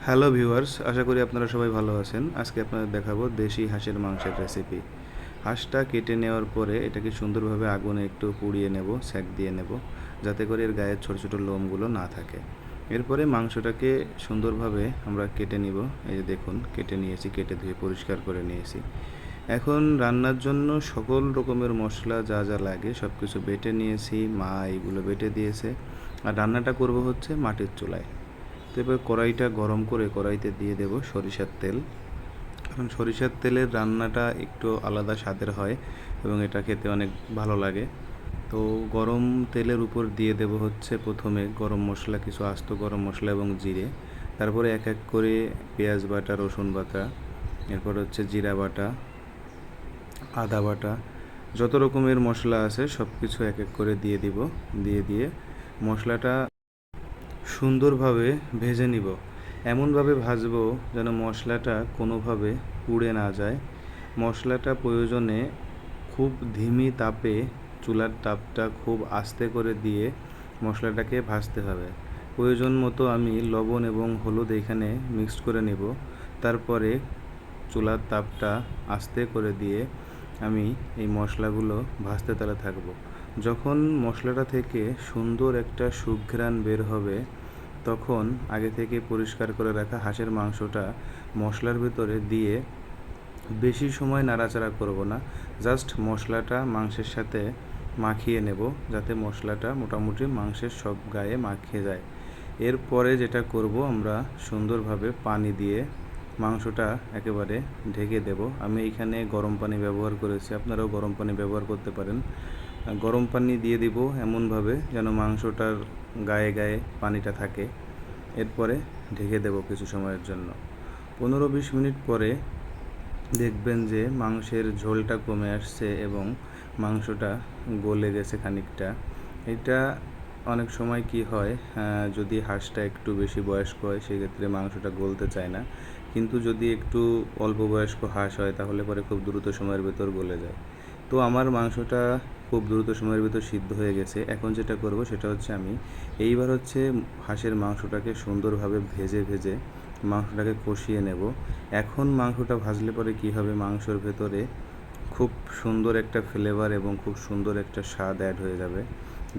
Hello viewers, আশা করি আপনারা সবাই ভালো আছেন। আজকে আপনাদের দেখাবো দেশি হাঁসের মাংসের রেসিপি। হাঁসটা কেটে নেওয়ার পরে এটাকে সুন্দরভাবে আগুনে একটু পুড়িয়ে নেব, সেঁক দিয়ে নেব, যাতে করে এর গায়ের ছোট ছোট লোমগুলো না থাকে। এরপরে মাংসটাকে সুন্দরভাবে আমরা কেটে নিব। এই যে দেখুন, কেটে নিয়েছি, কেটে ধুয়ে পরিষ্কার করে নিয়েছি। এখন রান্নার জন্য সকল রকমের মশলা যা যা লাগে সব কিছু বেটে নিয়েছি, মা এইগুলো বেটে দিয়েছে। আর রান্নাটা করব হচ্ছে মাটির চুলায়। তো এবার কড়াইটা গরম করে কড়াইতে দিয়ে দেব সরিষার তেল। কারণ সরিষার তেলের রান্নাটা একটু আলাদা স্বাদের হয় এবং এটা খেতে অনেক ভালো লাগে। তো গরম তেলের উপর দিয়ে দেব হচ্ছে প্রথমে গরম মশলা, কিছু আস্ত গরম মশলা এবং জিরে। তারপরে এক এক করে পেঁয়াজ বাটা, রসুন বাটা, এরপর হচ্ছে জিরা বাটা, আদা বাটা, যত রকমের মশলা আছে সব কিছু এক এক করে দিয়ে দিব। দিয়ে মশলাটা সুন্দরভাবে ভেজে নিব। এমনভাবে ভাজবো যেন মশলাটা কোনোভাবে পুড়ে না যায়। মশলাটা প্রয়োজনে খুব ধিমি তাপে, চুলার তাপটা খুব আস্তে করে দিয়ে মশলাটাকে ভাজতে হবে। প্রয়োজন মতো আমি লবণ এবং হলুদ এখানে মিক্সড করে নেব। তারপরে চুলার তাপটা আস্তে করে দিয়ে আমি এই মশলাগুলো ভাজতে থাকবো। যখন মশলাটা থেকে সুন্দর একটা সুঘ্রাণ বের হবে, তখন আগে থেকে পরিষ্কার করে রাখা হাঁসের মাংসটা মশলার ভিতরে দিয়ে বেশি সময় নাড়াচাড়া করব না, জাস্ট মশলাটা মাংসের সাথে মাখিয়ে নেব, যাতে মশলাটা মোটামুটি মাংসের সব গায়ে মাখিয়ে যায়। এরপরে যেটা করব, আমরা সুন্দরভাবে পানি দিয়ে মাংসটা একেবারে ঢেকে দেব। আমি এখানে গরম পানি ব্যবহার করেছি, আপনারাও গরম পানি ব্যবহার করতে পারেন। গরম পানি দিয়ে দিব এমনভাবে যেন মাংসটার গায়ে গায়ে পানিটা থাকে। এরপরে ঢেকে দেব কিছু সময়ের জন্য। 15-20 মিনিট পরে দেখবেন যে মাংসের ঝোলটা কমে আসছে এবং মাংসটা গলে গেছে খানিকটা। এটা অনেক সময় কি হয়, যদি হাঁসটা একটু বেশি বয়স্ক হয় সেক্ষেত্রে মাংসটা গলতে চায় না, কিন্তু যদি একটু অল্প বয়স্ক হাঁস হয় তাহলে পরে খুব দ্রুত সময়ের ভেতর গলে যায়। তো আমার মাংসটা খুব দ্রুত সময়ের ভিতর সিদ্ধ হয়ে গেছে। এখন যেটা করব সেটা হচ্ছে আমি এইবার হচ্ছে হাঁসের মাংসটাকে সুন্দরভাবে ভেজে ভেজে মাংসটাকে কষিয়ে নেব। এখন মাংসটা ভাজলে পরে কী হবে, মাংসর ভেতরে খুব সুন্দর একটা ফ্লেভার এবং খুব সুন্দর একটা স্বাদ অ্যাড হয়ে যাবে,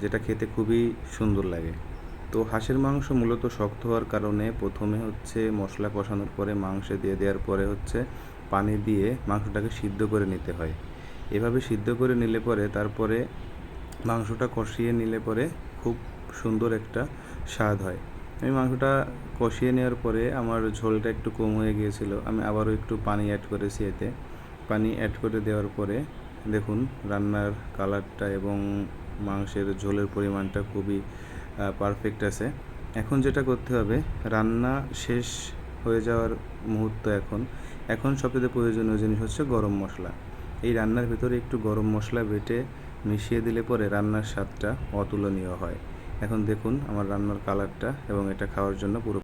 যেটা খেতে খুবই সুন্দর লাগে। তো হাঁসের মাংস মূলত শক্ত হওয়ার কারণে প্রথমে হচ্ছে মশলা কষানোর পরে মাংসে দিয়ে দেওয়ার পরে হচ্ছে পানি দিয়ে মাংসটাকে সিদ্ধ করে নিতে হয়। এভাবে সিদ্ধ করে নিলে পরে তারপরে মাংসটা কষিয়ে নিলে পরে খুব সুন্দর একটা স্বাদ হয়। আমি মাংসটা কষিয়ে নেওয়ার পরে আমার ঝোলটা একটু কম হয়ে গিয়েছিল, আমি আবারও একটু পানি অ্যাড করেছি এতে। পানি অ্যাড করে দেওয়ার পরে দেখুন রান্নার কালারটা এবং মাংসের ঝোলের পরিমাণটা খুবই পারফেক্ট আছে। এখন যেটা করতে হবে, রান্না শেষ হয়ে যাওয়ার মুহূর্ত এখন সবচেয়ে প্রয়োজনীয় জিনিস হচ্ছে গরম মশলা। এই রান্নার ভিতরে একটু গরম মশলা বেটে মিশিয়ে দিলে পরে রান্নার স্বাদটা অতুলনীয় হয়। এখন দেখুন আমার রান্নার কালারটা, এবং এটা খাওয়ার জন্য পুরো